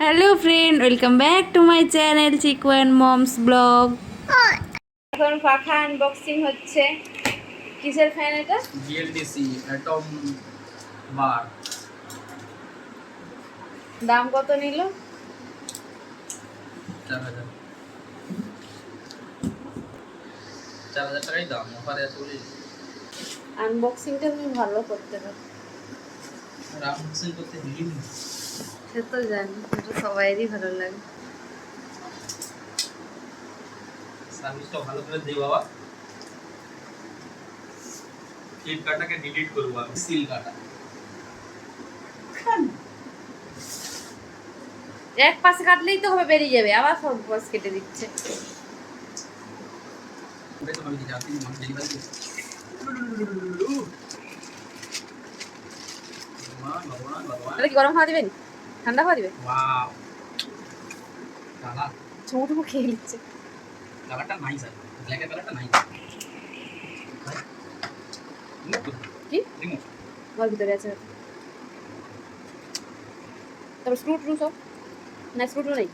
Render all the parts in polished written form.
Hello friend, welcome back to my channel Chiku and moms blog. এখন পাখা unboxing হচ্ছে। কিসের ফ্যান এটা? BLDC অ্যাটম বার। দাম কত নিল? 4000 টাকাই দাম, অফারে আছে বলে। আনবক্সিংটা তুমি ভালো করতে পারো। আর আনবক্সিং করতে দিই না, সে তো জানি, এটা সবাইরই ভালো লাগে। সার্ভিসটা ভালো করে দে বাবা। ফ্লিপকার্টটাকে ডিলিট করব আমি, সিল কাটা। এক পাশে কাটলেই তো হবে, বেরিয়ে যাবে, আবার সব পাশ কেটে দিচ্ছে। ওটাই তো আমি জানি মাস ডেলিভারি এটা কি গরম খাওয়া দিবেন, ঠান্ডা খাওয়া দিবে? ওয়াও, কালার ছোটুকু খেয়ে নিচ্ছে। কালারটা নাইস আছে, ব্ল্যাক এর কালারটা নাইস। কি রিমোট ঘর ভিতরে আছে? তারপর স্ক্রু ট্রু সব না, স্ক্রু ট্রু নেই।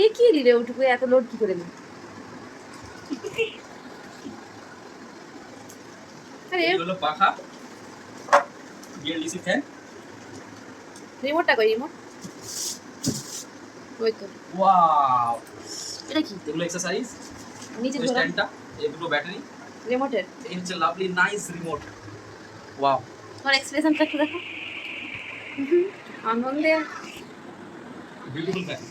এ কি দিলে ওটুকু এত লোড কি করে দিল? আরে এই হলো পাখা, BLDC ফ্যান। রিমোটটা কই? রিমোট ওই তো। ওয়াও, এটা কি? এগুলো এক্সারসাইজ। নিচে ওই ধরা স্ট্যান্ডটা, এই দুটো ব্যাটারি, রিমোটের। এই হচ্ছে লাভলি নাইস রিমোট। ওয়াও, তোমার এক্সপ্রেশনটা একটু দেখো। আনন্দে। Beautiful fan.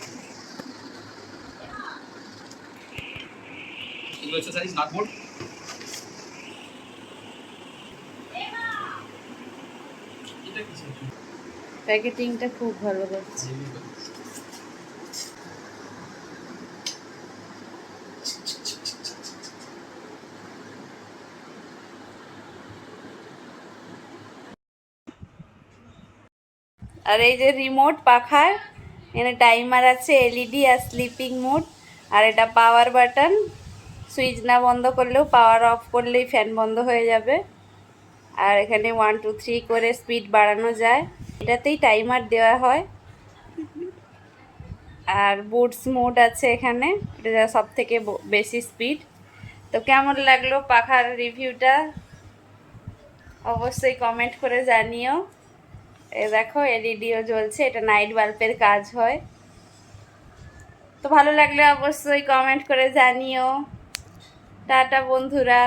এগুলো এক্সারসাইজ নাট বোল্ট। এটা কিছু প্যাকেটিংটা খুব ভালো লাগছে। আর এই যে রিমোট পাখার, এখানে টাইমার আছে, এলইডি আর স্লিপিং মোড, আর এটা পাওয়ার বাটন। সুইচ না বন্ধ করলেও, পাওয়ার অফ করলেই ফ্যান বন্ধ হয়ে যাবে। আর এখানে 1 2 3 করে স্পিড বাড়ানো যায়, এটাতেই টাইমার দেওয়া হয়। আর বুটস মোড আছে এখানে, এটা সব থেকে বেশি স্পিড। তো কেমন লাগলো পাখার রিভিউটা অবশ্যই কমেন্ট করে জানিও। এ দেখো এলইডিও জ্বলছে, এটা নাইট বাল্বের কাজ হয়। তো ভালো লাগলে অবশ্যই কমেন্ট করে জানিও। টাটা বন্ধুরা।